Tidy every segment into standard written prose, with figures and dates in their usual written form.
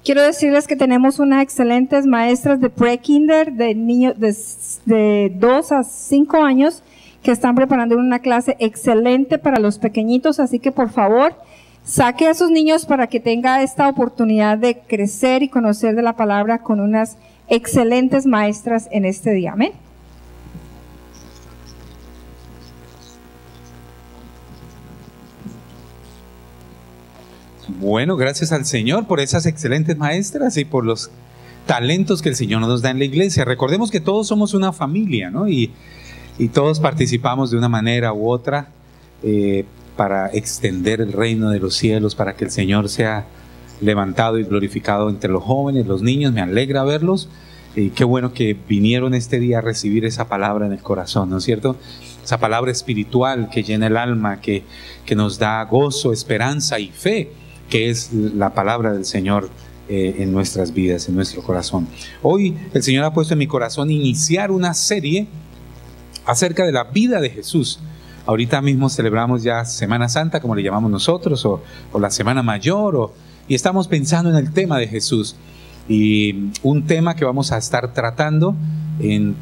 Quiero decirles que tenemos unas excelentes maestras de pre-kinder, de niños de 2 a 5 años, que están preparando una clase excelente para los pequeñitos, así que por favor, saque a sus niños para que tenga esta oportunidad de crecer y conocer de la palabra con unas excelentes maestras en este día. Amén. Bueno, gracias al Señor por esas excelentes maestras y por los talentos que el Señor nos da en la iglesia. Recordemos que todos somos una familia, ¿no? Y todos participamos de una manera u otra para extender el reino de los cielos, para que el Señor sea levantado y glorificado entre los jóvenes, los niños. Me alegra verlos. Y qué bueno que vinieron este día a recibir esa palabra en el corazón, ¿no es cierto? Esa palabra espiritual que llena el alma, que nos da gozo, esperanza y fe, que es la palabra del Señor en nuestras vidas, en nuestro corazón. Hoy el Señor ha puesto en mi corazón iniciar una serie acerca de la vida de Jesús. Ahorita mismo celebramos ya Semana Santa, como le llamamos nosotros, o la Semana Mayor, y estamos pensando en el tema de Jesús. Y un tema que vamos a estar tratando en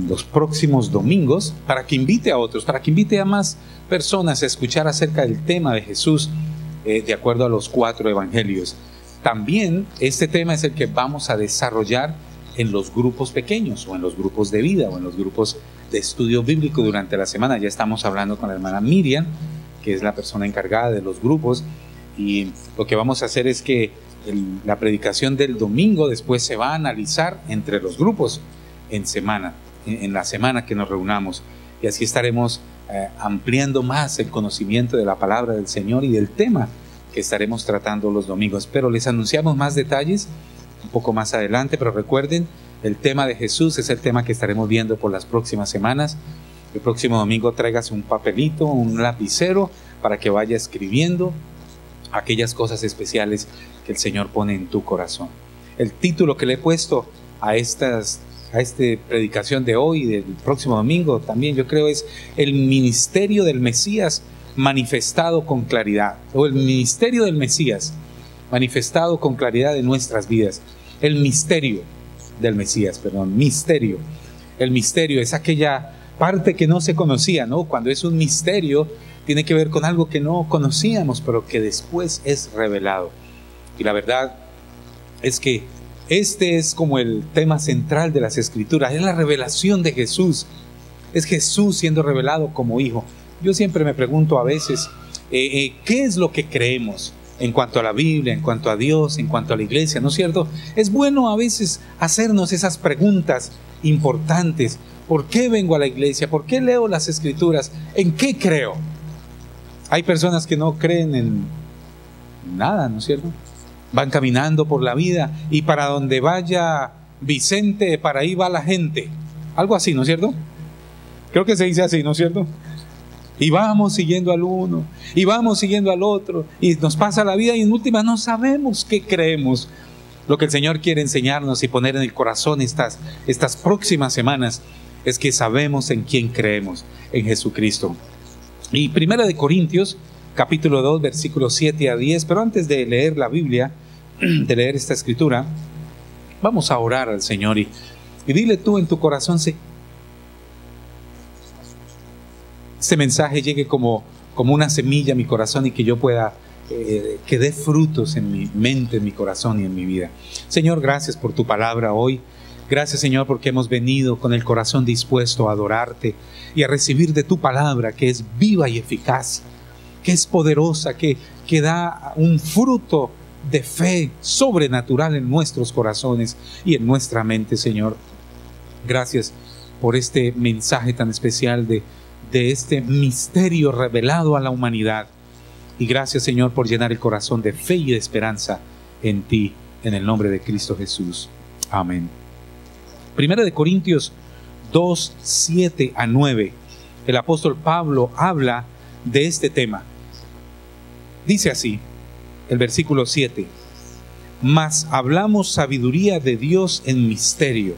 los próximos domingos, para que invite a otros, para que invite a más personas a escuchar acerca del tema de Jesús, de acuerdo a los 4 evangelios. También este tema es el que vamos a desarrollar en los grupos pequeños, o en los grupos de vida, o en los grupos de estudio bíblico durante la semana. Ya estamos hablando con la hermana Miriam, que es la persona encargada de los grupos, y lo que vamos a hacer es que la predicación del domingo después se va a analizar entre los grupos en la semana que nos reunamos, y así estaremos ampliando más el conocimiento de la palabra del Señor y del tema que estaremos tratando los domingos. Pero les anunciamos más detalles un poco más adelante, pero recuerden, el tema de Jesús es el tema que estaremos viendo por las próximas semanas. El próximo domingo tráigase un papelito, un lapicero, para que vaya escribiendo aquellas cosas especiales que el Señor pone en tu corazón. El título que le he puesto a esta predicación de hoy y del próximo domingo también, yo creo, es el ministerio del Mesías manifestado con claridad, o el ministerio del Mesías manifestado con claridad en nuestras vidas. El misterio del Mesías, misterio. El misterio es aquella parte que no se conocía, ¿no? Cuando es un misterio, tiene que ver con algo que no conocíamos, pero que después es revelado. Y la verdad es que este es como el tema central de las Escrituras, es la revelación de Jesús. Es Jesús siendo revelado como Hijo. Yo siempre me pregunto a veces, ¿qué es lo que creemos en cuanto a la Biblia, en cuanto a Dios, en cuanto a la iglesia? ¿No es cierto? Es bueno a veces hacernos esas preguntas importantes. ¿Por qué vengo a la iglesia? ¿Por qué leo las Escrituras? ¿En qué creo? Hay personas que no creen en nada, ¿no es cierto? Van caminando por la vida y para donde vaya Vicente, para ahí va la gente. Algo así, ¿no es cierto? Creo que se dice así, ¿no es cierto? Y vamos siguiendo al uno, y vamos siguiendo al otro, y nos pasa la vida y en última no sabemos qué creemos. Lo que el Señor quiere enseñarnos y poner en el corazón estas próximas semanas es que sabemos en quién creemos, en Jesucristo. Y 1 Corintios, capítulo 2, versículos 7 a 10, pero antes de leer la Biblia, de leer esta escritura, vamos a orar al Señor y dile tú en tu corazón, este mensaje llegue como una semilla a mi corazón y que yo pueda, que dé frutos en mi mente, en mi corazón y en mi vida. Señor, gracias por tu palabra hoy. Gracias, Señor, porque hemos venido con el corazón dispuesto a adorarte y a recibir de tu palabra, que es viva y eficaz, que es poderosa, que da un fruto de fe sobrenatural en nuestros corazones y en nuestra mente, Señor. Gracias por este mensaje tan especial de este misterio revelado a la humanidad. Y gracias, Señor, por llenar el corazón de fe y de esperanza en ti, en el nombre de Cristo Jesús. Amén. 1 Corintios 2, 7 a 9. El apóstol Pablo habla de este tema. Dice así, el versículo 7. Mas hablamos sabiduría de Dios en misterio,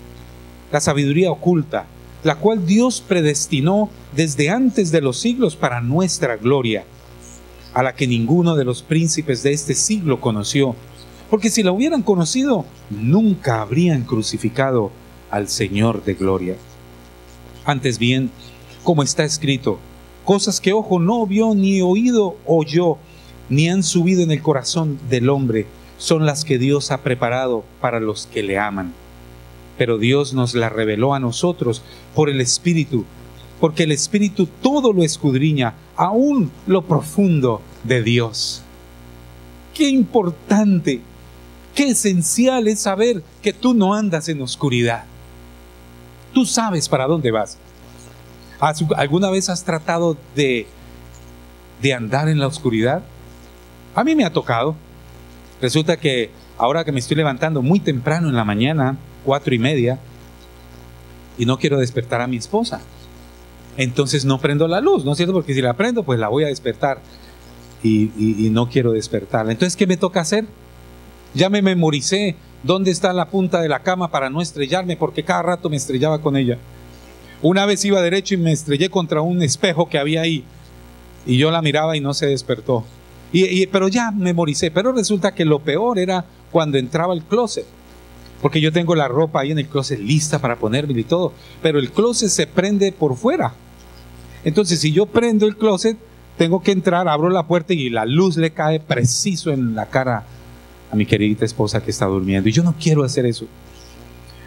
la sabiduría oculta, la cual Dios predestinó desde antes de los siglos para nuestra gloria, a la que ninguno de los príncipes de este siglo conoció, porque si la hubieran conocido, nunca habrían crucificado al Señor de gloria. Antes bien, como está escrito, cosas que ojo no vio, ni oído oyó, ni han subido en el corazón del hombre, son las que Dios ha preparado para los que le aman. Pero Dios nos la reveló a nosotros por el Espíritu, porque el Espíritu todo lo escudriña, aún lo profundo de Dios. Qué importante, qué esencial es saber que tú no andas en oscuridad. Tú sabes para dónde vas. ¿Alguna vez has tratado de andar en la oscuridad? A mí me ha tocado. Resulta que ahora que me estoy levantando muy temprano en la mañana, 4:30, y no quiero despertar a mi esposa, entonces no prendo la luz, ¿no es cierto? Porque si la prendo, pues la voy a despertar y no quiero despertarla. Entonces, ¿qué me toca hacer? Ya me memoricé dónde está la punta de la cama para no estrellarme, porque cada rato me estrellaba con ella. Una vez iba derecho y me estrellé contra un espejo que había ahí, y yo la miraba y no se despertó. Pero ya memoricé. Pero resulta que lo peor era cuando entraba al closet, porque yo tengo la ropa ahí en el closet lista para ponerme y todo, pero el closet se prende por fuera. Entonces, si yo prendo el closet, tengo que entrar, abro la puerta y la luz le cae preciso en la cara a mi querida esposa que está durmiendo, y yo no quiero hacer eso.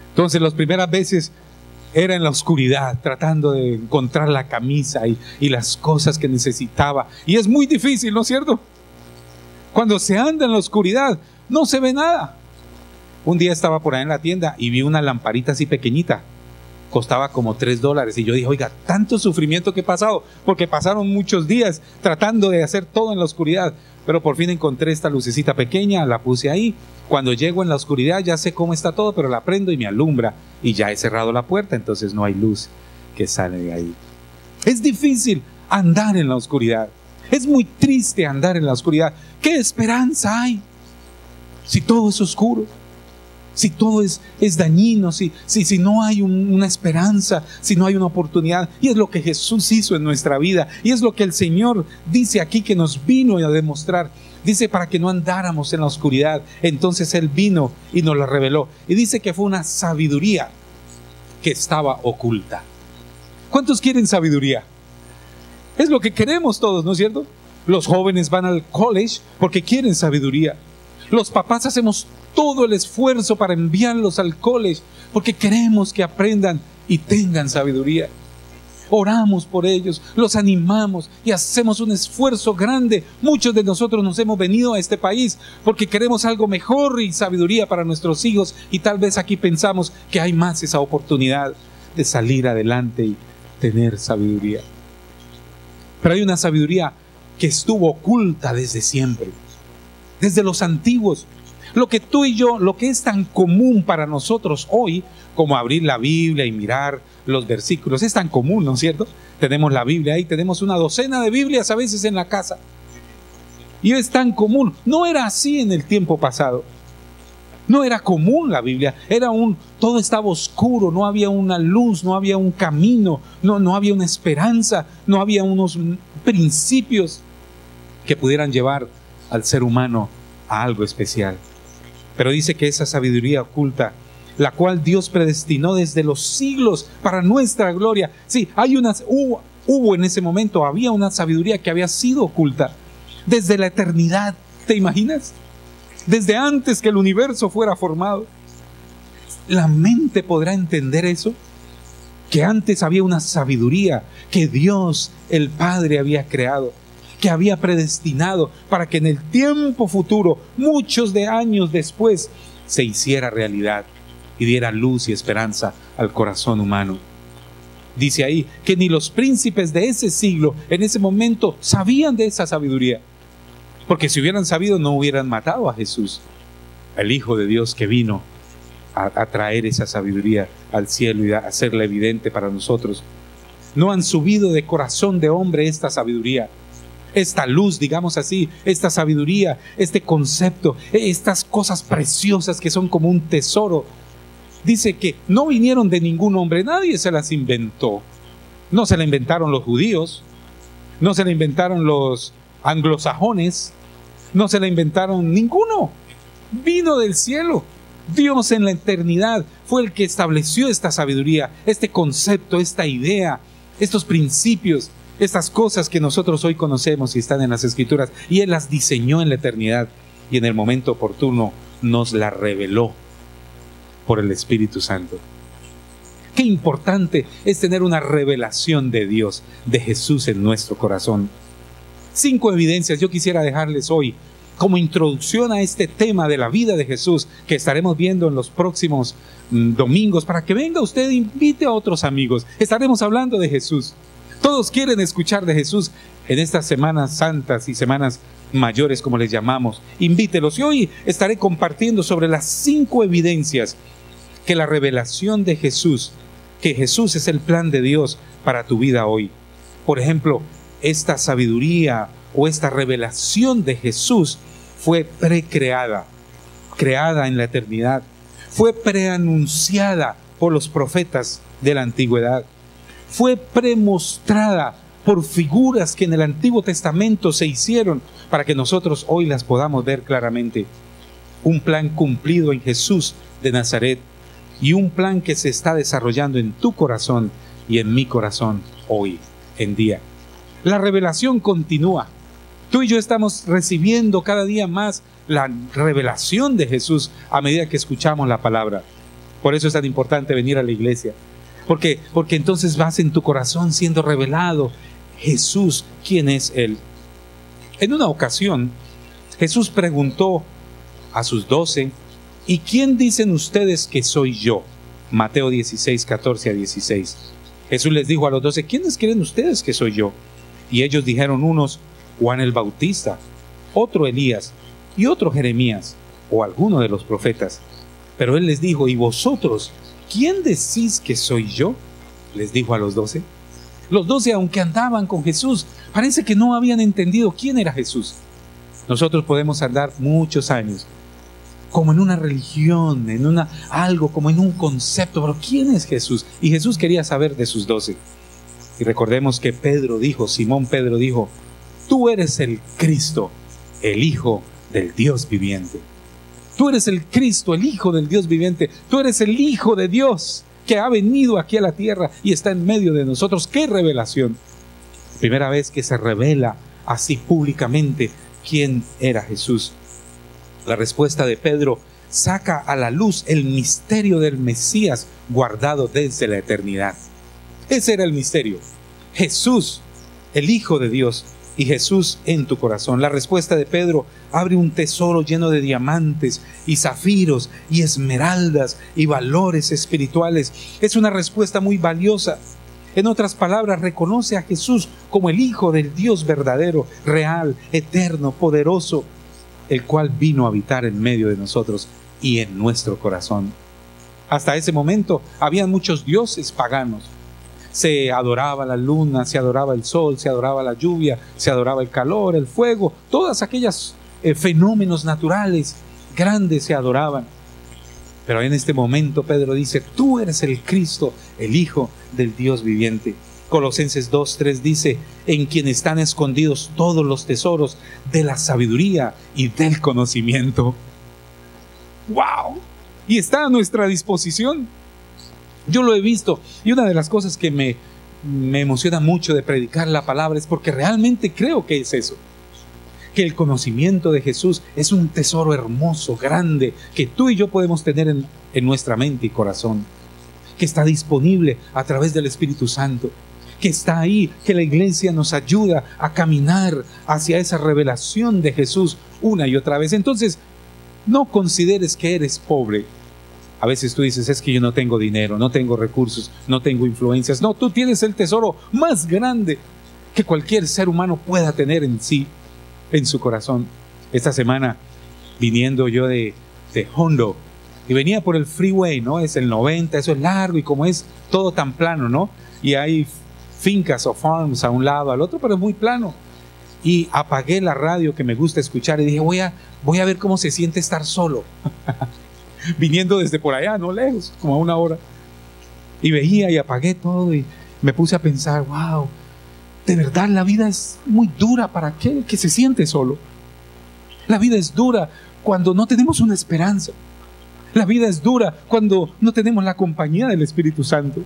Entonces, las primeras veces era en la oscuridad, tratando de encontrar la camisa y las cosas que necesitaba, y es muy difícil, ¿no es cierto? Cuando se anda en la oscuridad no se ve nada. Un día estaba por ahí en la tienda y vi una lamparita así pequeñita, costaba como $3, y yo dije, oiga, tanto sufrimiento que he pasado, porque pasaron muchos días tratando de hacer todo en la oscuridad, pero por fin encontré esta lucecita pequeña, la puse ahí. Cuando llego en la oscuridad ya sé cómo está todo, pero la prendo y me alumbra, y ya he cerrado la puerta, entonces no hay luz que sale de ahí. Es difícil andar en la oscuridad, es muy triste andar en la oscuridad. ¿Qué esperanza hay si todo es oscuro? Si todo es dañino, si no hay una esperanza, si no hay una oportunidad. Y es lo que Jesús hizo en nuestra vida, y es lo que el Señor dice aquí que nos vino a demostrar. Dice para que no andáramos en la oscuridad. Entonces Él vino y nos la reveló, y dice que fue una sabiduría que estaba oculta. ¿Cuántos quieren sabiduría? Es lo que queremos todos, ¿no es cierto? Los jóvenes van al college porque quieren sabiduría. Los papás hacemos todo el esfuerzo para enviarlos al college porque queremos que aprendan y tengan sabiduría. Oramos por ellos, los animamos y hacemos un esfuerzo grande. Muchos de nosotros nos hemos venido a este país porque queremos algo mejor y sabiduría para nuestros hijos, y tal vez aquí pensamos que hay más esa oportunidad de salir adelante y tener sabiduría. Pero hay una sabiduría que estuvo oculta desde siempre, desde los antiguos. Lo que tú y yo, lo que es tan común para nosotros hoy, como abrir la Biblia y mirar los versículos, es tan común, ¿no es cierto? Tenemos la Biblia ahí, tenemos una docena de Biblias a veces en la casa, y es tan común. No era así en el tiempo pasado. No era común la Biblia, todo estaba oscuro, no había una luz, no había un camino, no había una esperanza, no había unos principios que pudieran llevar al ser humano a algo especial. Pero dice que esa sabiduría oculta, la cual Dios predestinó desde los siglos para nuestra gloria. Sí, hubo en ese momento, había una sabiduría que había sido oculta desde la eternidad. ¿Te imaginas? Desde antes que el universo fuera formado. ¿La mente podrá entender eso? Que antes había una sabiduría que Dios, el Padre, había creado, que había predestinado para que en el tiempo futuro, muchos de años después, se hiciera realidad y diera luz y esperanza al corazón humano. Dice ahí que ni los príncipes de ese siglo, en ese momento, sabían de esa sabiduría, porque si hubieran sabido no hubieran matado a Jesús, el Hijo de Dios que vino a traer esa sabiduría al cielo y a hacerla evidente para nosotros. No han subido de corazón de hombre esta sabiduría, esta luz, digamos así, esta sabiduría, este concepto, estas cosas preciosas que son como un tesoro. Dice que no vinieron de ningún hombre, nadie se las inventó. No se la inventaron los judíos, no se la inventaron los anglosajones, no se la inventaron ninguno. vino del cielo. Dios en la eternidad fue el que estableció esta sabiduría, este concepto, esta idea, estos principios, estas cosas que nosotros hoy conocemos y están en las Escrituras, y Él las diseñó en la eternidad y en el momento oportuno nos las reveló por el Espíritu Santo. Qué importante es tener una revelación de Dios, de Jesús en nuestro corazón. 5 evidencias yo quisiera dejarles hoy como introducción a este tema de la vida de Jesús que estaremos viendo en los próximos domingos, para que venga usted e invite a otros amigos. Estaremos hablando de Jesús. Todos quieren escuchar de Jesús en estas semanas santas y semanas mayores, como les llamamos. Invítelos. Y hoy estaré compartiendo sobre las 5 evidencias que la revelación de Jesús, que Jesús es el plan de Dios para tu vida hoy. Por ejemplo, esta sabiduría o esta revelación de Jesús fue precreada, creada en la eternidad, fue preanunciada por los profetas de la antigüedad, fue premostrada por figuras que en el Antiguo Testamento se hicieron para que nosotros hoy las podamos ver claramente. Un plan cumplido en Jesús de Nazaret y un plan que se está desarrollando en tu corazón y en mi corazón hoy en día. La revelación continúa. Tú y yo estamos recibiendo cada día más la revelación de Jesús a medida que escuchamos la palabra. Por eso es tan importante venir a la iglesia. Porque entonces vas en tu corazón siendo revelado Jesús, ¿quién es Él? En una ocasión, Jesús preguntó a sus 12, ¿y quién dicen ustedes que soy yo? Mateo 16, 14 a 16. Jesús les dijo a los 12, ¿quiénes creen ustedes que soy yo? Y ellos dijeron unos, Juan el Bautista, otro Elías y otro Jeremías o alguno de los profetas. Pero él les dijo, ¿y vosotros quién decís que soy yo? Les dijo a los 12. Los 12, aunque andaban con Jesús, parece que no habían entendido quién era Jesús. Nosotros podemos andar muchos años como en una religión, algo como en un concepto, pero ¿quién es Jesús? Y Jesús quería saber de sus 12. Y recordemos que Simón Pedro dijo, tú eres el Cristo, el Hijo del Dios viviente. Tú eres el Cristo, el Hijo del Dios viviente. Tú eres el Hijo de Dios que ha venido aquí a la tierra y está en medio de nosotros. ¡Qué revelación! Primera vez que se revela así públicamente quién era Jesús. La respuesta de Pedro saca a la luz el misterio del Mesías guardado desde la eternidad. Ese era el misterio. Jesús, el Hijo de Dios, y Jesús en tu corazón. La respuesta de Pedro abre un tesoro lleno de diamantes y zafiros y esmeraldas y valores espirituales. Es una respuesta muy valiosa. En otras palabras, reconoce a Jesús como el Hijo del Dios verdadero, real, eterno, poderoso, el cual vino a habitar en medio de nosotros y en nuestro corazón. Hasta ese momento habían muchos dioses paganos. Se adoraba la luna, se adoraba el sol, se adoraba la lluvia, se adoraba el calor, el fuego, todas aquellas fenómenos naturales grandes se adoraban. Pero en este momento Pedro dice, tú eres el Cristo, el Hijo del Dios viviente. Colosenses 2:3 dice, en quien están escondidos todos los tesoros de la sabiduría y del conocimiento. ¡Wow! Y está a nuestra disposición. Yo lo he visto, y una de las cosas que me emociona mucho de predicar la palabra es porque realmente creo que es eso. Que el conocimiento de Jesús es un tesoro hermoso, grande, que tú y yo podemos tener en nuestra mente y corazón. Que está disponible a través del Espíritu Santo. Que está ahí, que la iglesia nos ayuda a caminar hacia esa revelación de Jesús una y otra vez. Entonces, no consideres que eres pobre. A veces tú dices, es que yo no tengo dinero, no tengo recursos, no tengo influencias. No, tú tienes el tesoro más grande que cualquier ser humano pueda tener en sí, en su corazón. Esta semana, viniendo yo de Hondo, y venía por el freeway, ¿no? Es el 90, eso es largo, y como es todo tan plano, ¿no? Y hay fincas o farms a un lado, al otro, pero es muy plano. Y apagué la radio que me gusta escuchar y dije, voy a ver cómo se siente estar solo. Viniendo desde por allá, no lejos, como a 1 hora. Y veía y apagué todo y me puse a pensar, wow, de verdad la vida es muy dura para aquel que se siente solo. La vida es dura cuando no tenemos una esperanza. La vida es dura cuando no tenemos la compañía del Espíritu Santo.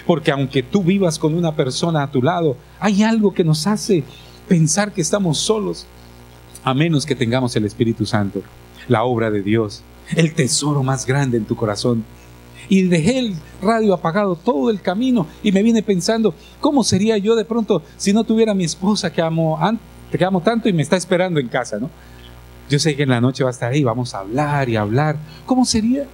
Porque aunque tú vivas con una persona a tu lado, hay algo que nos hace pensar que estamos solos, a menos que tengamos el Espíritu Santo, la obra de Dios, el tesoro más grande en tu corazón. Y dejé el radio apagado todo el camino y me vine pensando, ¿cómo sería yo de pronto si no tuviera a mi esposa que amo tanto y me está esperando en casa, ¿no? Yo sé que en la noche va a estar ahí, vamos a hablar y hablar. ¿Cómo sería?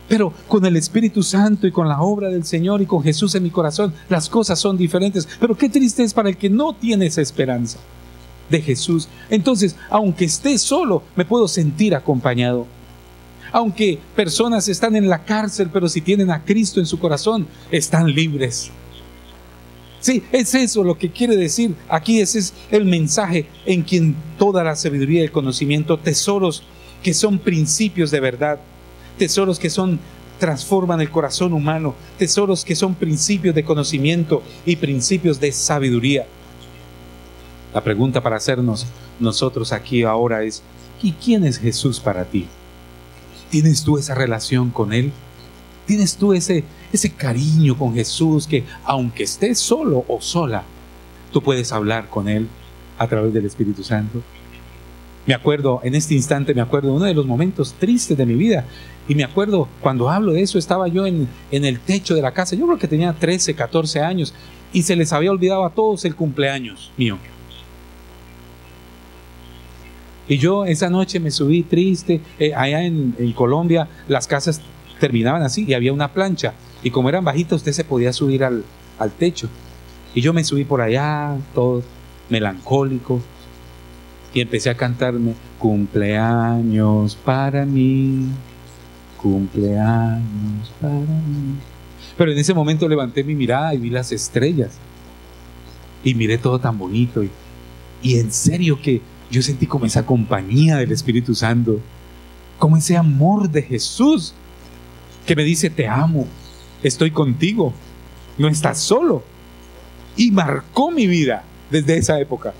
Pero con el Espíritu Santo y con la obra del Señor y con Jesús en mi corazón, las cosas son diferentes. Pero qué triste es para el que no tiene esa esperanza de Jesús. Entonces, aunque esté solo, me puedo sentir acompañado. Aunque personas están en la cárcel, pero si tienen a Cristo en su corazón, están libres. Sí, es eso lo que quiere decir aquí. Ese es el mensaje en quien toda la sabiduría y el conocimiento, tesoros que son principios de verdad, tesoros que transforman el corazón humano, tesoros que son principios de conocimiento y principios de sabiduría. La pregunta para hacernos nosotros aquí ahora es, ¿y quién es Jesús para ti? ¿Tienes tú esa relación con Él? ¿Tienes tú ese cariño con Jesús que aunque estés solo o sola, tú puedes hablar con Él a través del Espíritu Santo? Me acuerdo, en este instante me acuerdo de uno de los momentos tristes de mi vida. Y me acuerdo, cuando hablo de eso, estaba yo en el techo de la casa. Yo creo que tenía 13, 14 años. Y se les había olvidado a todos el cumpleaños mío. Y yo esa noche me subí triste. Allá en Colombia las casas terminaban así y había una plancha. Y como eran bajitas, usted se podía subir al techo. Y yo me subí por allá, todo melancólico. Y empecé a cantarme, cumpleaños para mí, cumpleaños para mí. Pero en ese momento levanté mi mirada y vi las estrellas. Y miré todo tan bonito. Y en serio que yo sentí como esa compañía del Espíritu Santo, como ese amor de Jesús que me dice, te amo, estoy contigo, no estás solo. Y marcó mi vida desde esa época.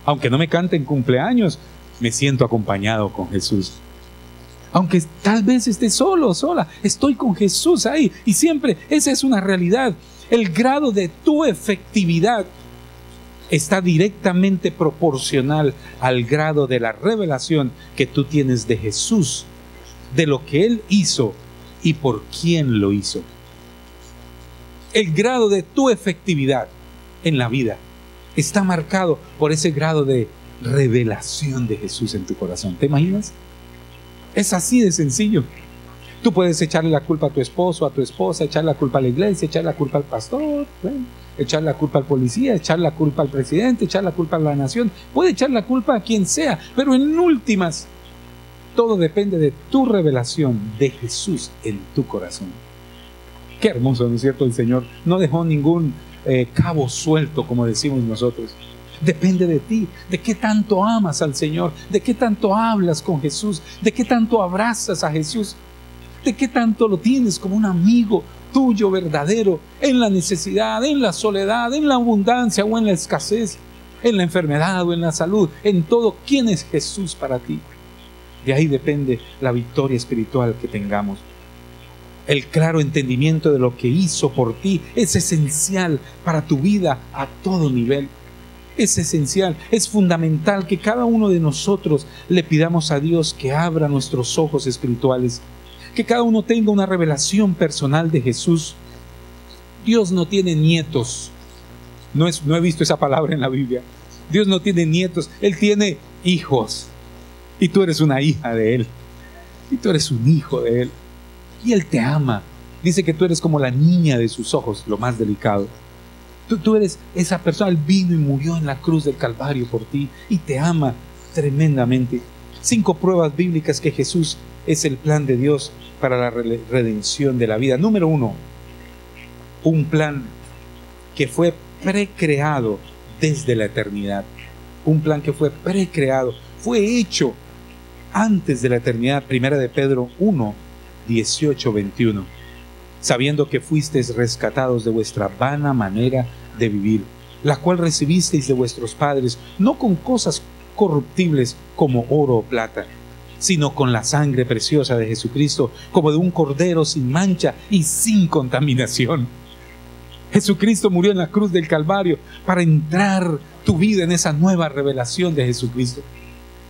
Aunque no me canten cumpleaños, me siento acompañado con Jesús. Aunque tal vez esté solo o sola, estoy con Jesús ahí. Y siempre esa es una realidad. El grado de tu efectividad está directamente proporcional al grado de la revelación que tú tienes de Jesús, de lo que Él hizo y por quién lo hizo. El grado de tu efectividad en la vida está marcado por ese grado de revelación de Jesús en tu corazón. ¿Te imaginas? Es así de sencillo. Tú puedes echarle la culpa a tu esposo, a tu esposa, echar la culpa a la iglesia, echar la culpa al pastor, echar la culpa al policía, echar la culpa al presidente, echar la culpa a la nación. Puede echar la culpa a quien sea, pero en últimas, todo depende de tu revelación de Jesús en tu corazón. Qué hermoso, ¿no es cierto? El Señor no dejó ningún cabo suelto, como decimos nosotros. Depende de ti, de qué tanto amas al Señor, de qué tanto hablas con Jesús, de qué tanto abrazas a Jesús, de qué tanto lo tienes como un amigo tuyo verdadero, en la necesidad, en la soledad, en la abundancia o en la escasez, en la enfermedad o en la salud, en todo. ¿Quién es Jesús para ti? De ahí depende la victoria espiritual que tengamos. El claro entendimiento de lo que hizo por ti es esencial para tu vida a todo nivel. Es esencial, es fundamental que cada uno de nosotros le pidamos a Dios que abra nuestros ojos espirituales, que cada uno tenga una revelación personal de Jesús. Dios no tiene nietos. No he visto esa palabra en la Biblia. Dios no tiene nietos, Él tiene hijos. Y tú eres una hija de Él. Y tú eres un hijo de Él. Y Él te ama. Dice que tú eres como la niña de sus ojos, lo más delicado. Tú eres esa persona. Él vino y murió en la cruz del Calvario por ti y te ama tremendamente. 5 pruebas bíblicas que Jesús es el plan de Dios para la redención de la vida. Número 1, un plan que fue precreado desde la eternidad. Un plan que fue precreado, fue hecho antes de la eternidad. Primera de Pedro 1, 18, 21. Sabiendo que fuisteis rescatados de vuestra vana manera de vivir, la cual recibisteis de vuestros padres, no con cosas corruptibles como oro o plata, sino con la sangre preciosa de Jesucristo, como de un cordero sin mancha y sin contaminación. Jesucristo murió en la cruz del Calvario para entrar tu vida en esa nueva revelación de Jesucristo.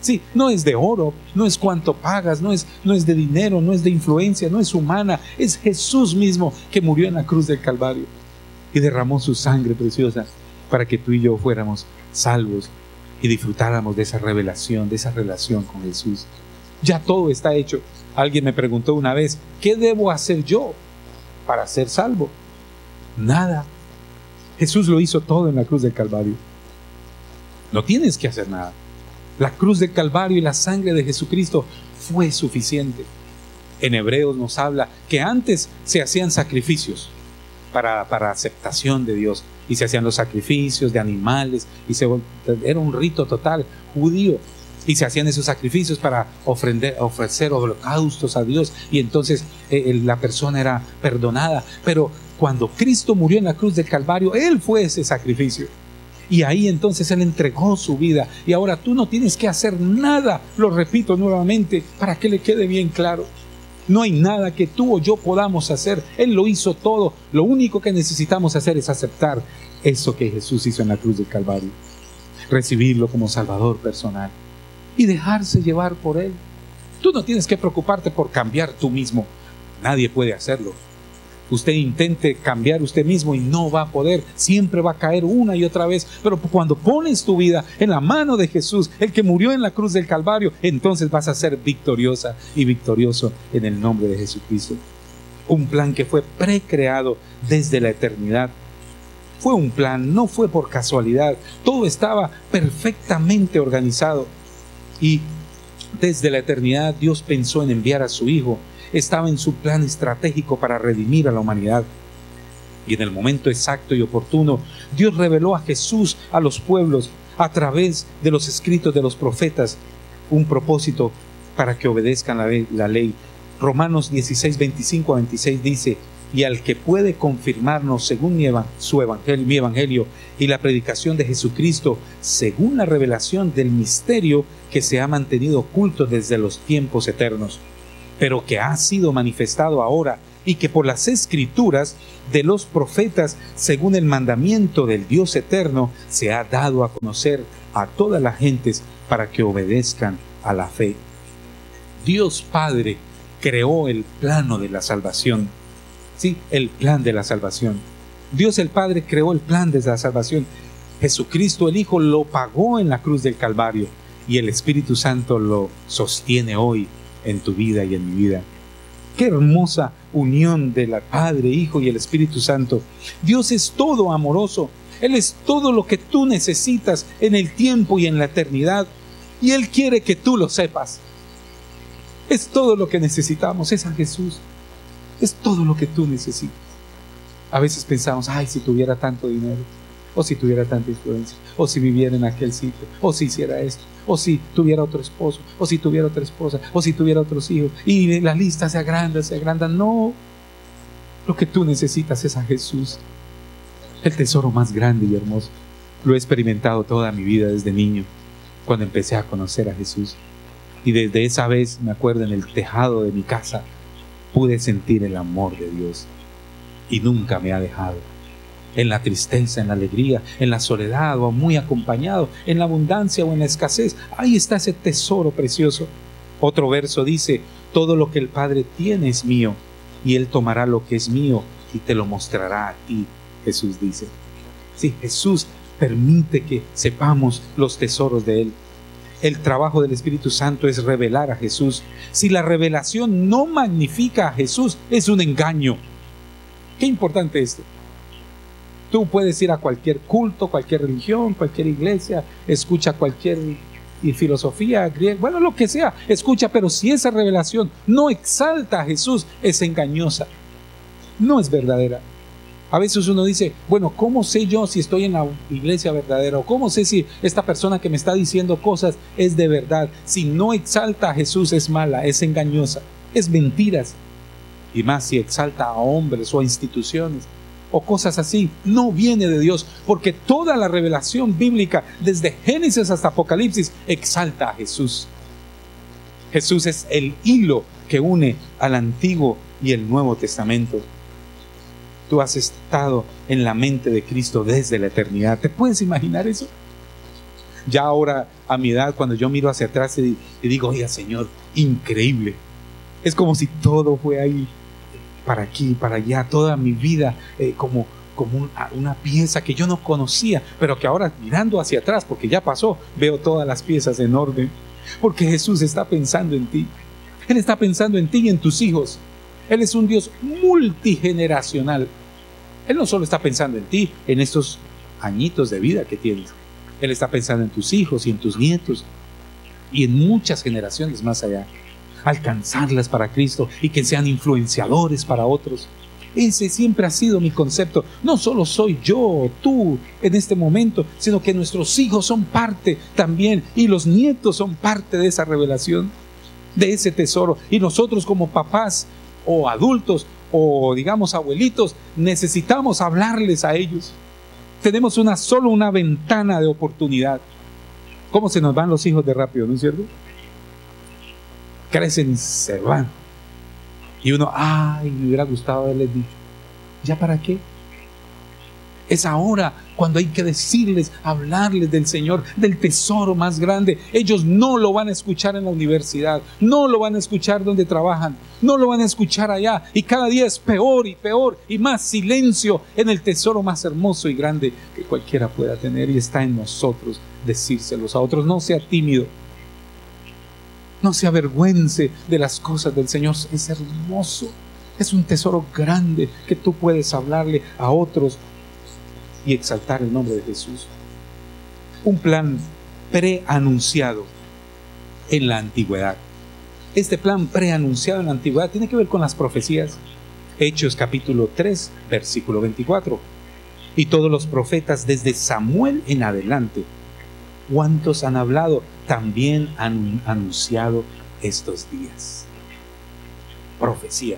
Sí, no es de oro, no es cuánto pagas, no es de dinero, no es de influencia, no es humana, es Jesús mismo que murió en la cruz del Calvario y derramó su sangre preciosa para que tú y yo fuéramos salvos y disfrutáramos de esa revelación, de esa relación con Jesús. Ya todo está hecho. Alguien me preguntó una vez, ¿qué debo hacer yo para ser salvo? Nada. Jesús lo hizo todo en la cruz del Calvario. No tienes que hacer nada. La cruz del Calvario y la sangre de Jesucristo fue suficiente. En Hebreos nos habla que antes se hacían sacrificios para aceptación de Dios, y se hacían los sacrificios de animales, y era un rito total judío, y se hacían esos sacrificios para ofrecer holocaustos a Dios, y entonces la persona era perdonada. Pero cuando Cristo murió en la cruz del Calvario, Él fue ese sacrificio. Y ahí entonces Él entregó su vida. Y ahora tú no tienes que hacer nada. Lo repito nuevamente para que le quede bien claro. No hay nada que tú o yo podamos hacer. Él lo hizo todo. Lo único que necesitamos hacer es aceptar eso que Jesús hizo en la cruz del Calvario. Recibirlo como Salvador personal. Y dejarse llevar por Él. Tú no tienes que preocuparte por cambiar tú mismo. Nadie puede hacerlo. Usted intente cambiar usted mismo y no va a poder. Siempre va a caer una y otra vez. Pero cuando pones tu vida en la mano de Jesús, el que murió en la cruz del Calvario, entonces vas a ser victoriosa y victorioso en el nombre de Jesucristo. Un plan que fue precreado desde la eternidad. Fue un plan, no fue por casualidad. Todo estaba perfectamente organizado. Y desde la eternidad Dios pensó en enviar a su Hijo. Estaba en su plan estratégico para redimir a la humanidad. Y en el momento exacto y oportuno, Dios reveló a Jesús a los pueblos a través de los escritos de los profetas, un propósito para que obedezcan la ley. Romanos 16, 25 a 26 dice: y al que puede confirmarnos según mi evangelio y la predicación de Jesucristo, según la revelación del misterio que se ha mantenido oculto desde los tiempos eternos, pero que ha sido manifestado ahora, y que por las escrituras de los profetas, según el mandamiento del Dios eterno, se ha dado a conocer a todas las gentes para que obedezcan a la fe. Dios Padre creó el plano de la salvación. Sí, el plan de la salvación. Dios el Padre creó el plan de la salvación. Jesucristo el Hijo lo pagó en la cruz del Calvario, y el Espíritu Santo lo sostiene hoy en tu vida y en mi vida. Qué hermosa unión del Padre, Hijo y el Espíritu Santo. Dios es todo amoroso. Él es todo lo que tú necesitas en el tiempo y en la eternidad. Y Él quiere que tú lo sepas. Es todo lo que necesitamos, es a Jesús. Es todo lo que tú necesitas. A veces pensamos, ay, si tuviera tanto dinero, o si tuviera tanta influencia, o si viviera en aquel sitio, o si hiciera esto, o si tuviera otro esposo, o si tuviera otra esposa, o si tuviera otros hijos, y la lista se agranda. No, lo que tú necesitas es a Jesús, el tesoro más grande y hermoso. Lo he experimentado toda mi vida desde niño, cuando empecé a conocer a Jesús, y desde esa vez, me acuerdo, en el tejado de mi casa pude sentir el amor de Dios, y nunca me ha dejado. En la tristeza, en la alegría, en la soledad o muy acompañado, en la abundancia o en la escasez, ahí está ese tesoro precioso. Otro verso dice: todo lo que el Padre tiene es mío, y Él tomará lo que es mío y te lo mostrará a ti, Jesús dice. Sí, Jesús permite que sepamos los tesoros de Él. El trabajo del Espíritu Santo es revelar a Jesús. Si la revelación no magnifica a Jesús, es un engaño. Qué importante esto. Tú puedes ir a cualquier culto, cualquier religión, cualquier iglesia, escucha cualquier filosofía griega, bueno, lo que sea, escucha, pero si esa revelación no exalta a Jesús, es engañosa, no es verdadera. A veces uno dice, bueno, ¿cómo sé yo si estoy en la iglesia verdadera? ¿O cómo sé si esta persona que me está diciendo cosas es de verdad? Si no exalta a Jesús, es mala, es engañosa, es mentiras. Y más si exalta a hombres o a instituciones o cosas así, no viene de Dios, porque toda la revelación bíblica, desde Génesis hasta Apocalipsis, exalta a Jesús. Jesús es el hilo que une al Antiguo y el Nuevo Testamento. Tú has estado en la mente de Cristo desde la eternidad. ¿Te puedes imaginar eso? Ya ahora, a mi edad, cuando yo miro hacia atrás y digo, oye, Señor, increíble. Es como si todo fue ahí, para aquí, para allá, toda mi vida, como una pieza que yo no conocía, pero que ahora mirando hacia atrás, porque ya pasó, veo todas las piezas en orden. Porque Jesús está pensando en ti. Él está pensando en ti y en tus hijos. Él es un Dios multigeneracional. Él no solo está pensando en ti, en estos añitos de vida que tienes. Él está pensando en tus hijos y en tus nietos y en muchas generaciones más allá. Alcanzarlas para Cristo y que sean influenciadores para otros. Ese siempre ha sido mi concepto. No solo soy yo o tú en este momento, sino que nuestros hijos son parte también y los nietos son parte de esa revelación, de ese tesoro. Y nosotros como papás o adultos o digamos abuelitos necesitamos hablarles a ellos. Tenemos solo una ventana de oportunidad. ¿Cómo se nos van los hijos de rápido, no es cierto? Crecen y se van. Y uno, ay, me hubiera gustado haberles dicho. ¿Ya para qué? Es ahora cuando hay que decirles, hablarles del Señor, del tesoro más grande. Ellos no lo van a escuchar en la universidad, no lo van a escuchar donde trabajan, no lo van a escuchar allá. Y cada día es peor y más silencio en el tesoro más hermoso y grande que cualquiera pueda tener. Y está en nosotros decírselos a otros. No sea tímido. No se avergüence de las cosas del Señor. Es hermoso. Es un tesoro grande que tú puedes hablarle a otros y exaltar el nombre de Jesús. Un plan preanunciado en la antigüedad. Este plan preanunciado en la antigüedad tiene que ver con las profecías. Hechos capítulo 3, versículo 24. Y todos los profetas desde Samuel en adelante, ¿cuántos han hablado? También han anunciado estos días. Profecía.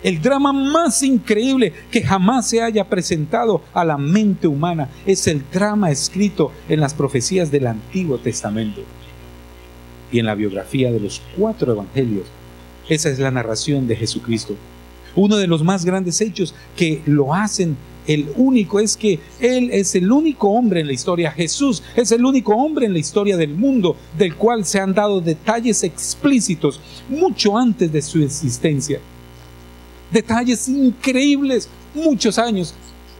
El drama más increíble que jamás se haya presentado a la mente humana es el drama escrito en las profecías del Antiguo Testamento y en la biografía de los 4 evangelios. Esa es la narración de Jesucristo. Uno de los más grandes hechos que lo hacen el único es que Él es el único hombre en la historia. Jesús es el único hombre en la historia del mundo del cual se han dado detalles explícitos mucho antes de su existencia. Detalles increíbles, muchos años,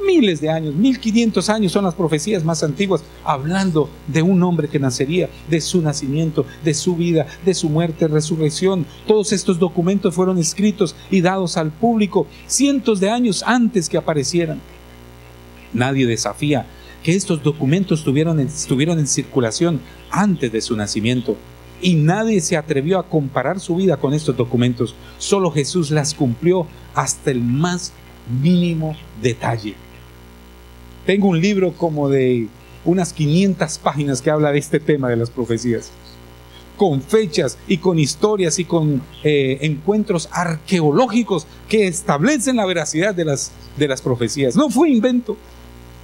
miles de años, 1500 años son las profecías más antiguas, hablando de un hombre que nacería, de su nacimiento, de su vida, de su muerte, resurrección. Todos estos documentos fueron escritos y dados al público cientos de años antes que aparecieran. Nadie desafía que estos documentos estuvieron en circulación antes de su nacimiento. Y nadie se atrevió a comparar su vida con estos documentos. Solo Jesús las cumplió hasta el más mínimo detalle. Tengo un libro como de unas 500 páginas que habla de este tema de las profecías, con fechas y con historias y con encuentros arqueológicos que establecen la veracidad de las profecías. No fue invento,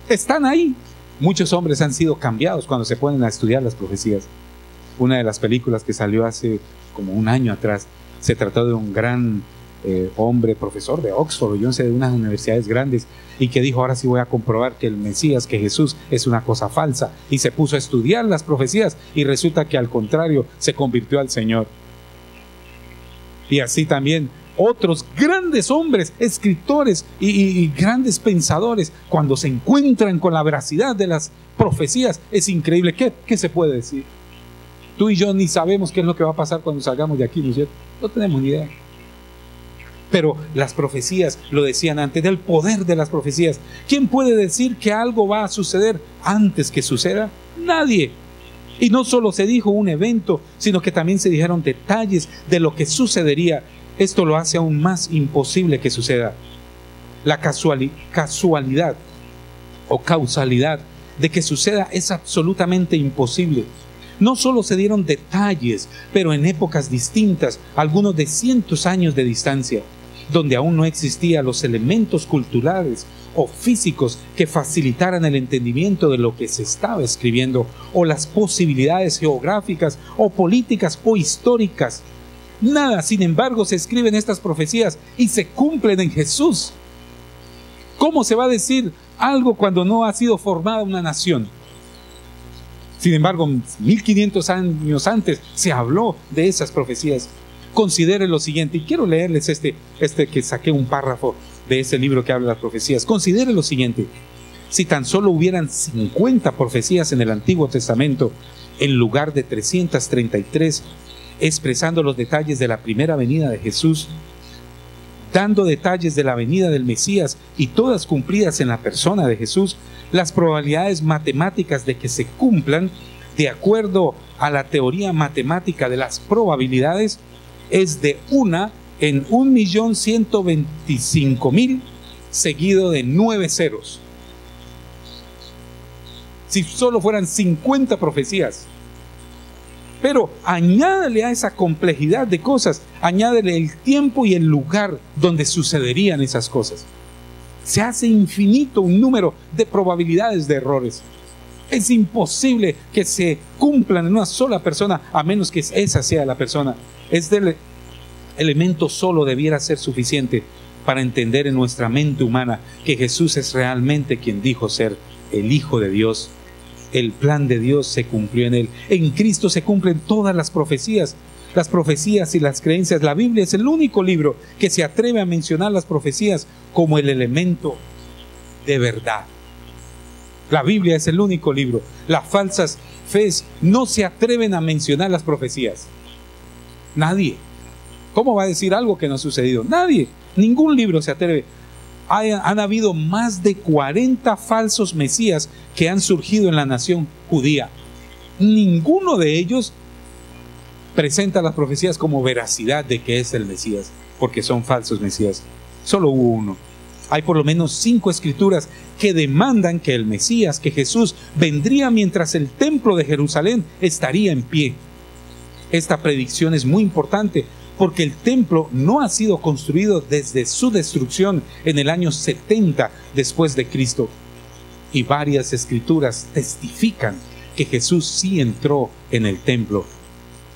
están ahí. Muchos hombres han sido cambiados cuando se ponen a estudiar las profecías. Una de las películas que salió hace como un año atrás, se trató de un gran hombre, profesor de Oxford, yo no sé, de unas universidades grandes, y que dijo, ahora sí voy a comprobar que el Mesías, que Jesús es una cosa falsa, y se puso a estudiar las profecías, y resulta que al contrario, se convirtió al Señor. Y así también otros grandes hombres, escritores y grandes pensadores, cuando se encuentran con la veracidad de las profecías, es increíble. ¿Qué se puede decir? Tú y yo ni sabemos qué es lo que va a pasar cuando salgamos de aquí, ¿no es cierto? No tenemos ni idea. Pero las profecías lo decían antes, del poder de las profecías. ¿Quién puede decir que algo va a suceder antes que suceda? Nadie. Y no solo se dijo un evento, sino que también se dijeron detalles de lo que sucedería. Esto lo hace aún más imposible que suceda. La casualidad o causalidad de que suceda es absolutamente imposible. No solo se dieron detalles, pero en épocas distintas, algunos de cientos años de distancia. donde aún no existían los elementos culturales o físicos que facilitaran el entendimiento de lo que se estaba escribiendo, o las posibilidades geográficas o políticas o históricas. Nada, sin embargo, se escriben estas profecías y se cumplen en Jesús. ¿Cómo se va a decir algo cuando no ha sido formada una nación? Sin embargo, 1500 años antes se habló de esas profecías. Considere lo siguiente, y quiero leerles este que saqué un párrafo de ese libro que habla de las profecías. Considere lo siguiente: si tan solo hubieran 50 profecías en el Antiguo Testamento en lugar de 333, expresando los detalles de la primera venida de Jesús, dando detalles de la venida del Mesías y todas cumplidas en la persona de Jesús, las probabilidades matemáticas de que se cumplan de acuerdo a la teoría matemática de las probabilidades es de 1 en 1.125.000 seguido de 9 ceros. Si solo fueran 50 profecías. Pero añádele a esa complejidad de cosas, añádele el tiempo y el lugar donde sucederían esas cosas. Se hace infinito un número de probabilidades de errores. Es imposible que se cumplan en una sola persona, a menos que esa sea la persona. Este elemento solo debiera ser suficiente para entender en nuestra mente humana que Jesús es realmente quien dijo ser el Hijo de Dios. El plan de Dios se cumplió en Él. En Cristo se cumplen todas las profecías y las creencias. La Biblia es el único libro que se atreve a mencionar las profecías como el elemento de verdad. La Biblia es el único libro. Las falsas fes no se atreven a mencionar las profecías. Nadie. ¿Cómo va a decir algo que no ha sucedido? Nadie. Ningún libro se atreve. Han habido más de 40 falsos mesías que han surgido en la nación judía. Ninguno de ellos presenta las profecías como veracidad de que es el Mesías, porque son falsos mesías. Solo hubo uno. Hay por lo menos 5 escrituras que demandan que el Mesías, que Jesús, vendría mientras el templo de Jerusalén estaría en pie. Esta predicción es muy importante porque el templo no ha sido construido desde su destrucción en el año 70 después de Cristo. Y varias escrituras testifican que Jesús sí entró en el templo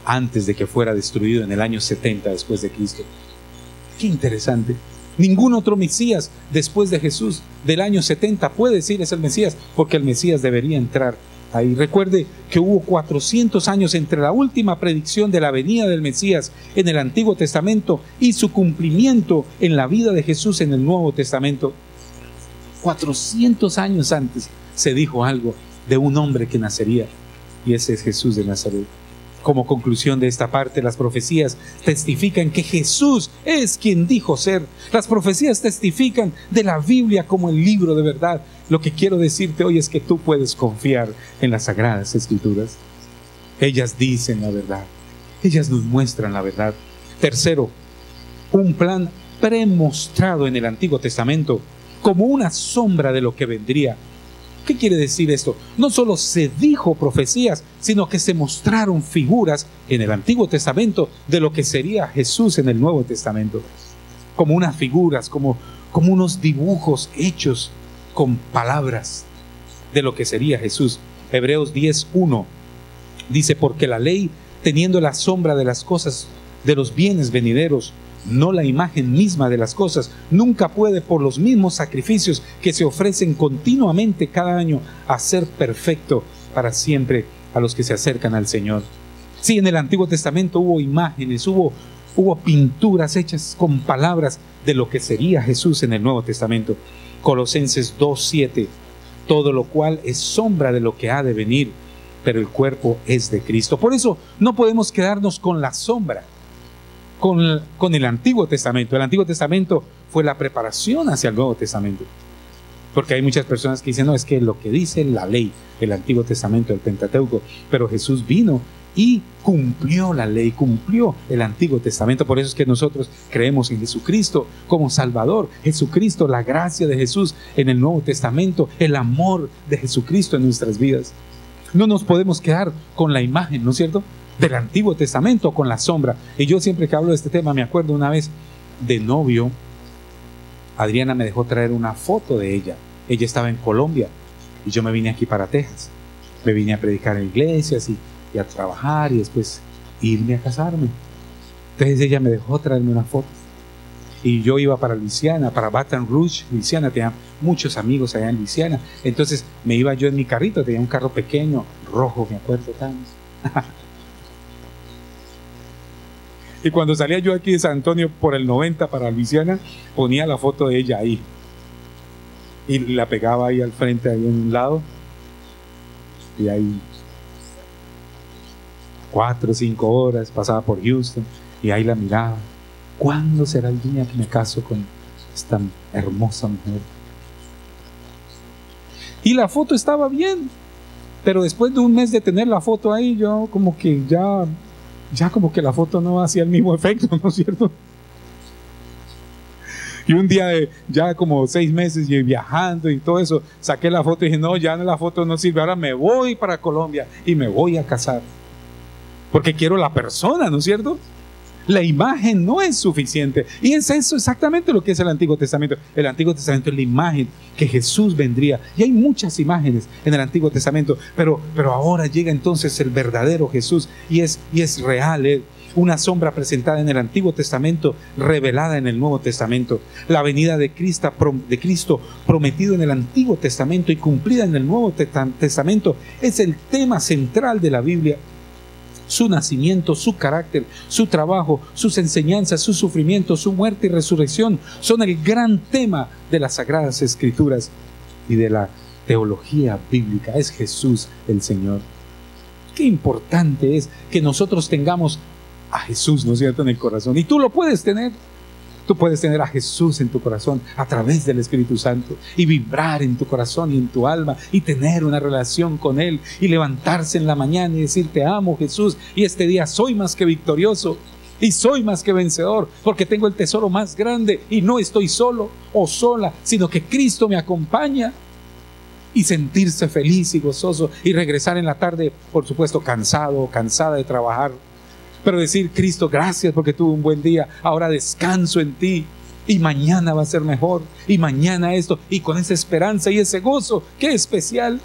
antes de que fuera destruido en el año 70 después de Cristo. Qué interesante. Ningún otro Mesías después de Jesús del año 70 puede decir es el Mesías, porque el Mesías debería entrar ahí. Recuerde que hubo 400 años entre la última predicción de la venida del Mesías en el Antiguo Testamento y su cumplimiento en la vida de Jesús en el Nuevo Testamento. 400 años antes se dijo algo de un hombre que nacería, y ese es Jesús de Nazaret. Como conclusión de esta parte, las profecías testifican que Jesús es quien dijo ser. Las profecías testifican de la Biblia como el libro de verdad. Lo que quiero decirte hoy es que tú puedes confiar en las Sagradas Escrituras. Ellas dicen la verdad. Ellas nos muestran la verdad. Tercero, un plan premostrado en el Antiguo Testamento como una sombra de lo que vendría. ¿Qué quiere decir esto? No solo se dijo profecías, sino que se mostraron figuras en el Antiguo Testamento de lo que sería Jesús en el Nuevo Testamento. Como unas figuras, como unos dibujos hechos con palabras de lo que sería Jesús. Hebreos 10:1 dice: porque la ley, teniendo la sombra de las cosas, de los bienes venideros, no la imagen misma de las cosas, nunca puede por los mismos sacrificios que se ofrecen continuamente cada año hacer perfecto para siempre a los que se acercan al Señor. Sí, en el Antiguo Testamento hubo imágenes, hubo pinturas hechas con palabras de lo que sería Jesús en el Nuevo Testamento. Colosenses 2:7: todo lo cual es sombra de lo que ha de venir, pero el cuerpo es de Cristo. Por eso no podemos quedarnos con la sombra, con el Antiguo Testamento. El Antiguo Testamento fue la preparación hacia el Nuevo Testamento. Porque hay muchas personas que dicen, no, es que lo que dice la ley, el Antiguo Testamento, el Pentateuco, pero Jesús vino y cumplió la ley, cumplió el Antiguo Testamento. Por eso es que nosotros creemos en Jesucristo como Salvador. Jesucristo, la gracia de Jesús en el Nuevo Testamento, el amor de Jesucristo en nuestras vidas. No nos podemos quedar con la imagen, ¿no es cierto?, del Antiguo Testamento, con la sombra. Y yo siempre que hablo de este tema me acuerdo una vez de novio Adriana me dejó traer una foto de ella. Ella estaba en Colombia y yo me vine aquí para Texas. Me vine a predicar en iglesias y a trabajar y después irme a casarme. Entonces ella me dejó traerme una foto. Y yo iba para Luisiana, para Baton Rouge, Luisiana. Tenía muchos amigos allá en Luisiana. Entonces me iba yo en mi carrito, tenía un carro pequeño, rojo, me acuerdo tanto. Y cuando salía yo aquí de San Antonio por el 90 para Luisiana, ponía la foto de ella ahí. Y la pegaba ahí al frente, ahí en un lado. Y ahí 4 o 5 horas pasaba por Houston y ahí la miraba. ¿Cuándo será el día que me caso con esta hermosa mujer? Y la foto estaba bien, pero después de un mes de tener la foto ahí, yo como que ya como que la foto no hacía el mismo efecto, ¿no es cierto? Y un día, ya como 6 meses y viajando y todo eso, saqué la foto y dije, no, ya la foto no sirve, ahora me voy para Colombia y me voy a casar. Porque quiero la persona, ¿no es cierto? La imagen no es suficiente. Y es eso exactamente lo que es el Antiguo Testamento. El Antiguo Testamento es la imagen que Jesús vendría. Y hay muchas imágenes en el Antiguo Testamento, pero ahora llega entonces el verdadero Jesús y es real. Una sombra presentada en el Antiguo Testamento, revelada en el Nuevo Testamento. La venida de Cristo prometido en el Antiguo Testamento y cumplida en el Nuevo Testamento es el tema central de la Biblia. Su nacimiento, su carácter, su trabajo, sus enseñanzas, su sufrimiento, su muerte y resurrección son el gran tema de las Sagradas Escrituras y de la teología bíblica. Es Jesús el Señor. Qué importante es que nosotros tengamos a Jesús, ¿no es cierto?, en el corazón. Y tú lo puedes tener. Tú puedes tener a Jesús en tu corazón a través del Espíritu Santo y vibrar en tu corazón y en tu alma y tener una relación con Él y levantarse en la mañana y decir, te amo, Jesús, y este día soy más que victorioso y soy más que vencedor porque tengo el tesoro más grande y no estoy solo o sola, sino que Cristo me acompaña. Y sentirse feliz y gozoso y regresar en la tarde, por supuesto, cansado o cansada de trabajar. Pero decir, Cristo, gracias porque tuve un buen día, ahora descanso en ti y mañana va a ser mejor y mañana esto, y con esa esperanza y ese gozo, qué especial.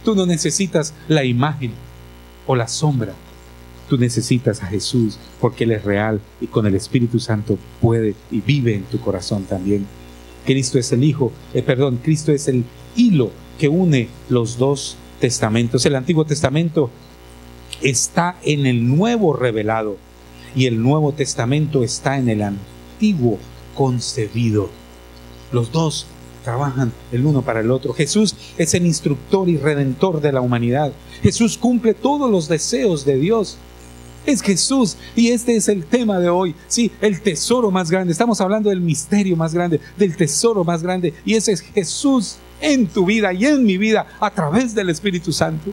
Tú no necesitas la imagen o la sombra, tú necesitas a Jesús porque Él es real y con el Espíritu Santo puede y vive en tu corazón también. Cristo es Cristo es el hilo que une los dos testamentos. El Antiguo Testamento está en el Nuevo revelado y el Nuevo Testamento está en el Antiguo concebido. Los dos trabajan el uno para el otro. Jesús es el instructor y redentor de la humanidad. Jesús cumple todos los deseos de Dios. Es Jesús, y este es el tema de hoy. Sí, el tesoro más grande. Estamos hablando del misterio más grande, del tesoro más grande, y ese es Jesús en tu vida y en mi vida a través del Espíritu Santo.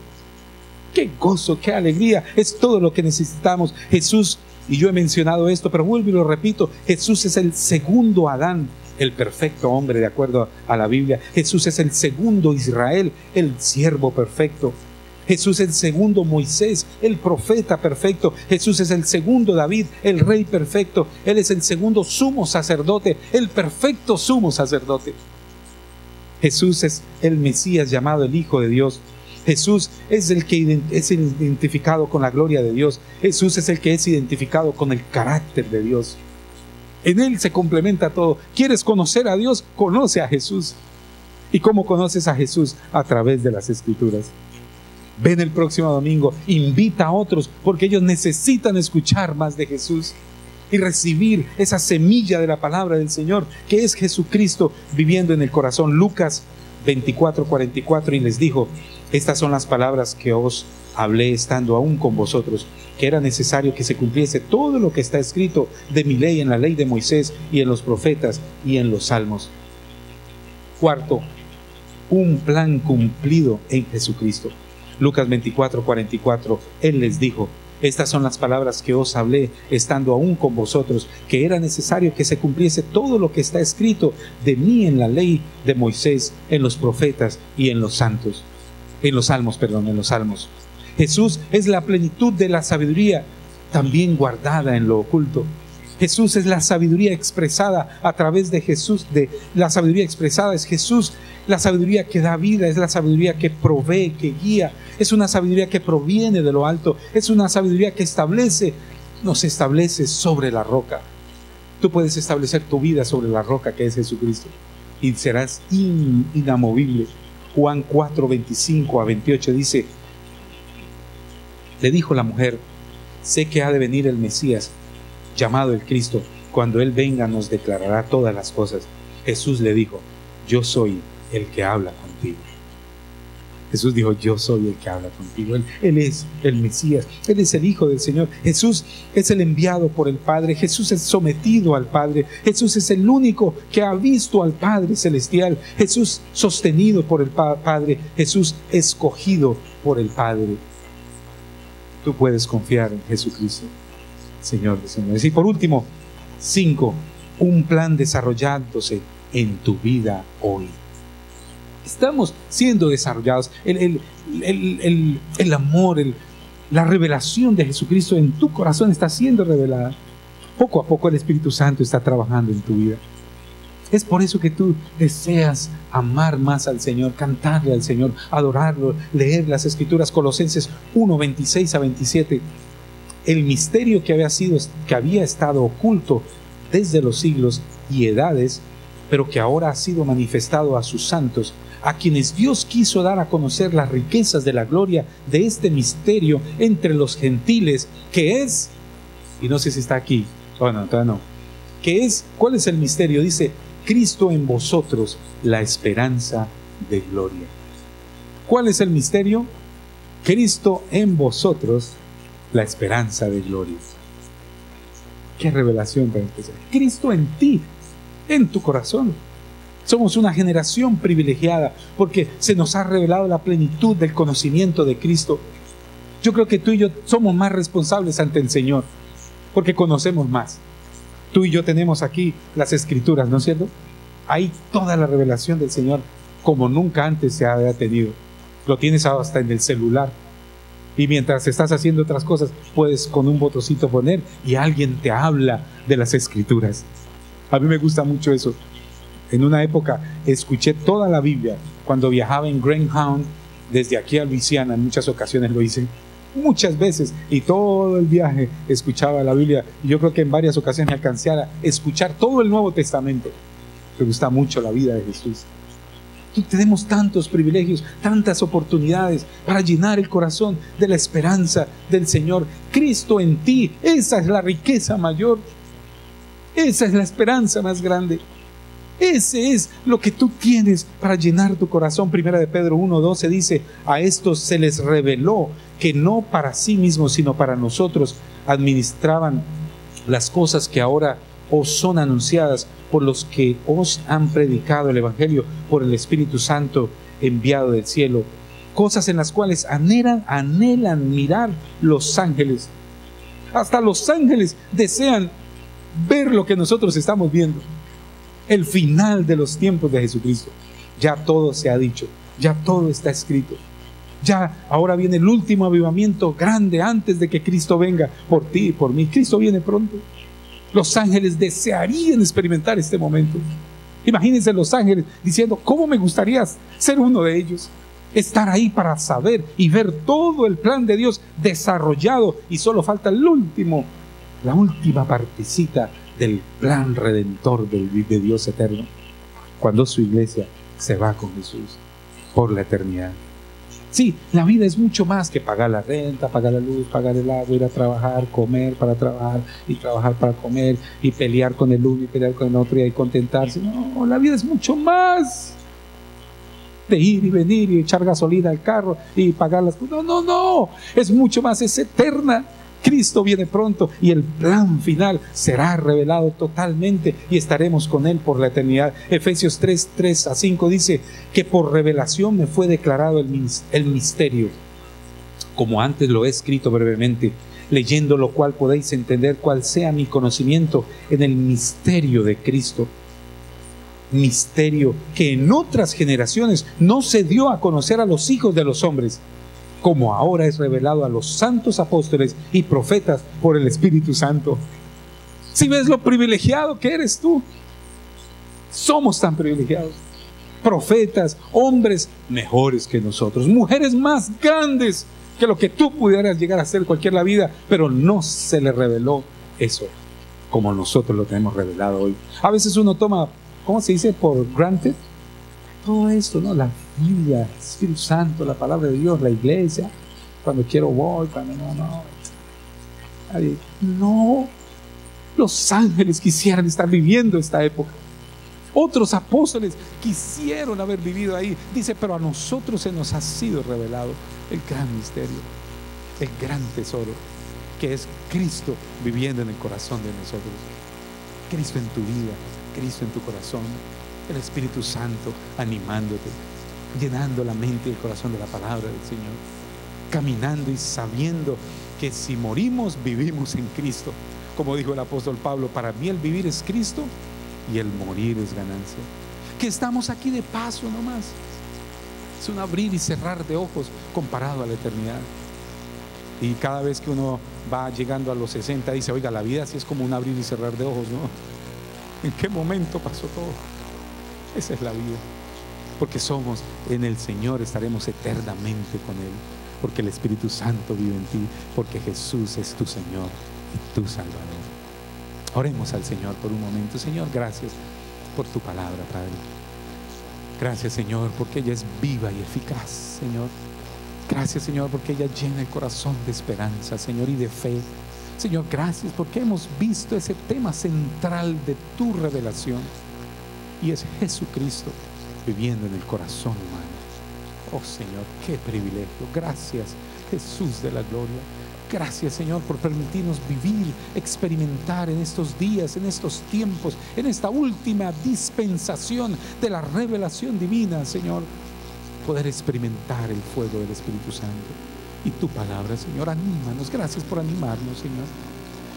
Qué gozo, qué alegría, es todo lo que necesitamos. Jesús, y yo he mencionado esto, pero vuelvo y lo repito, Jesús es el segundo Adán, el perfecto hombre de acuerdo a la Biblia. Jesús es el segundo Israel, el siervo perfecto. Jesús es el segundo Moisés, el profeta perfecto. Jesús es el segundo David, el rey perfecto. Él es el segundo sumo sacerdote, el perfecto sumo sacerdote. Jesús es el Mesías llamado el Hijo de Dios. Jesús es el que es identificado con la gloria de Dios. Jesús es el que es identificado con el carácter de Dios. En Él se complementa todo. ¿Quieres conocer a Dios? Conoce a Jesús. ¿Y cómo conoces a Jesús? A través de las Escrituras. Ven el próximo domingo, invita a otros, porque ellos necesitan escuchar más de Jesús y recibir esa semilla de la palabra del Señor, que es Jesucristo viviendo en el corazón. Lucas 24:44, y les dijo: estas son las palabras que os hablé estando aún con vosotros, que era necesario que se cumpliese todo lo que está escrito de mi ley en la ley de Moisés y en los profetas y en los salmos. Cuarto, un plan cumplido en Jesucristo. Lucas 24:44, Él les dijo: estas son las palabras que os hablé estando aún con vosotros, que era necesario que se cumpliese todo lo que está escrito de mí en la ley de Moisés, en los profetas y en los santos. En los salmos. Jesús es la plenitud de la sabiduría, también guardada en lo oculto. Jesús es la sabiduría expresada a través de Jesús. La sabiduría expresada es Jesús, la sabiduría que da vida, es la sabiduría que provee, que guía, es una sabiduría que proviene de lo alto, es una sabiduría que nos establece sobre la roca. Tú puedes establecer tu vida sobre la roca que es Jesucristo y serás inamovible. Juan 4, 25 a 28 dice: le dijo la mujer: sé que ha de venir el Mesías, llamado el Cristo. Cuando Él venga nos declarará todas las cosas. Jesús le dijo: yo soy el que habla contigo. Jesús dijo: yo soy el que habla contigo. Él es el Mesías, Él es el Hijo del Señor. Jesús es el enviado por el Padre. Jesús es sometido al Padre. Jesús es el único que ha visto al Padre Celestial. Jesús sostenido por el Padre. Jesús escogido por el Padre. Tú puedes confiar en Jesucristo, Señor de señores. Y por último, 5, un plan desarrollándose en tu vida hoy. Estamos siendo desarrollados. El amor, la revelación de Jesucristo en tu corazón está siendo revelada. Poco a poco el Espíritu Santo está trabajando en tu vida. Es por eso que tú deseas amar más al Señor, cantarle al Señor, adorarlo, leer las Escrituras. Colosenses 1, 26 a 27. El misterio que había estado oculto desde los siglos y edades, pero que ahora ha sido manifestado a sus santos, a quienes Dios quiso dar a conocer las riquezas de la gloria de este misterio entre los gentiles, que es, y no sé si está aquí, bueno, todavía no, que es, ¿cuál es el misterio? Dice: Cristo en vosotros, la esperanza de gloria. ¿Cuál es el misterio? Cristo en vosotros, la esperanza de gloria. Qué revelación tan especial. Cristo en ti, en tu corazón. Somos una generación privilegiada porque se nos ha revelado la plenitud del conocimiento de Cristo. Yo creo que tú y yo somos más responsables ante el Señor porque conocemos más. Tú y yo tenemos aquí las Escrituras, ¿no es cierto? Hay toda la revelación del Señor como nunca antes se había tenido. Lo tienes hasta en el celular. Y mientras estás haciendo otras cosas, puedes con un botoncito poner y alguien te habla de las Escrituras. A mí me gusta mucho eso. En una época escuché toda la Biblia cuando viajaba en Greyhound desde aquí a Luisiana. En muchas ocasiones lo hice, muchas veces, y todo el viaje escuchaba la Biblia. Y yo creo que en varias ocasiones alcancé a escuchar todo el Nuevo Testamento. Me gusta mucho la vida de Jesús. Tenemos tantos privilegios, tantas oportunidades para llenar el corazón de la esperanza del Señor. Cristo en ti, esa es la riqueza mayor. Esa es la esperanza más grande. Ese es lo que tú tienes para llenar tu corazón. Primera de Pedro 1:12 dice: a estos se les reveló que no para sí mismos, sino para nosotros administraban las cosas que ahora os son anunciadas por los que os han predicado el Evangelio por el Espíritu Santo enviado del cielo, cosas en las cuales anhelan mirar los ángeles. Hasta los ángeles desean ver lo que nosotros estamos viendo. El final de los tiempos de Jesucristo. Ya todo se ha dicho, ya todo está escrito. Ya ahora viene el último avivamiento grande antes de que Cristo venga por ti y por mí. Cristo viene pronto. Los ángeles desearían experimentar este momento. Imagínense los ángeles diciendo: ¿cómo me gustaría ser uno de ellos? Estar ahí para saber y ver todo el plan de Dios desarrollado, y solo falta la última partecita del plan redentor de Dios eterno, cuando su iglesia se va con Jesús por la eternidad. Sí, la vida es mucho más que pagar la renta, pagar la luz, pagar el agua, ir a trabajar, comer para trabajar y trabajar para comer, y pelear con el uno y pelear con el otro y contentarse. No, la vida es mucho más de ir y venir y echar gasolina al carro y pagar las cosas. No, es mucho más, es eterna. Cristo viene pronto y el plan final será revelado totalmente y estaremos con Él por la eternidad. Efesios 3:3-5 dice que por revelación me fue declarado el misterio, como antes lo he escrito brevemente, leyendo lo cual podéis entender cuál sea mi conocimiento en el misterio de Cristo. Misterio que en otras generaciones no se dio a conocer a los hijos de los hombres, como ahora es revelado a los santos apóstoles y profetas por el Espíritu Santo. Si ves lo privilegiado que eres tú. Somos tan privilegiados. Profetas, hombres mejores que nosotros, mujeres más grandes que lo que tú pudieras llegar a ser cualquier la vida, pero no se le reveló eso como nosotros lo tenemos revelado hoy. A veces uno toma, ¿cómo se dice? Por granted todo esto, ¿no? La Biblia, el Espíritu Santo, la palabra de Dios, la iglesia. Cuando quiero voy, cuando no. Los ángeles quisieran estar viviendo esta época. Otros apóstoles quisieron haber vivido ahí. Dice, pero a nosotros se nos ha sido revelado el gran misterio, el gran tesoro, que es Cristo viviendo en el corazón de nosotros. Cristo en tu vida, Cristo en tu corazón, el Espíritu Santo animándote, llenando la mente y el corazón de la palabra del Señor, caminando y sabiendo que si morimos, vivimos en Cristo. Como dijo el apóstol Pablo, para mí el vivir es Cristo y el morir es ganancia. Que estamos aquí de paso nomás. Es un abrir y cerrar de ojos comparado a la eternidad. Y cada vez que uno va llegando a los 60 dice, oiga, la vida sí es como un abrir y cerrar de ojos, ¿no? ¿En qué momento pasó todo? Esa es la vida. Porque somos en el Señor, estaremos eternamente con Él. Porque el Espíritu Santo vive en ti. Porque Jesús es tu Señor y tu Salvador. Oremos al Señor por un momento. Señor, gracias por tu palabra, Padre. Gracias, Señor, porque ella es viva y eficaz, Señor. Gracias, Señor, porque ella llena el corazón de esperanza, Señor, y de fe. Señor, gracias porque hemos visto ese tema central de tu revelación, y es Jesucristo viviendo en el corazón humano. Oh, Señor, qué privilegio. Gracias, Jesús de la gloria. Gracias, Señor, por permitirnos vivir, experimentar en estos días, en estos tiempos, en esta última dispensación de la revelación divina, Señor, poder experimentar el fuego del Espíritu Santo y tu palabra, Señor. Anímanos. Gracias por animarnos, Señor,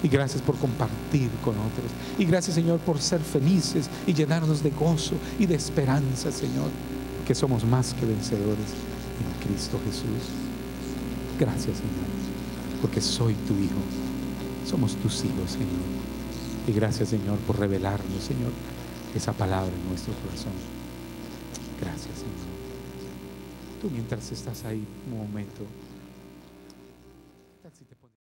y gracias por compartir con otros, y gracias, Señor, por ser felices y llenarnos de gozo y de esperanza, Señor, que somos más que vencedores en Cristo Jesús. Gracias, Señor, porque soy tu hijo, somos tus hijos, Señor. Y gracias, Señor, por revelarnos, Señor, esa palabra en nuestro corazón. Gracias, Señor. Tú, mientras estás ahí un momento,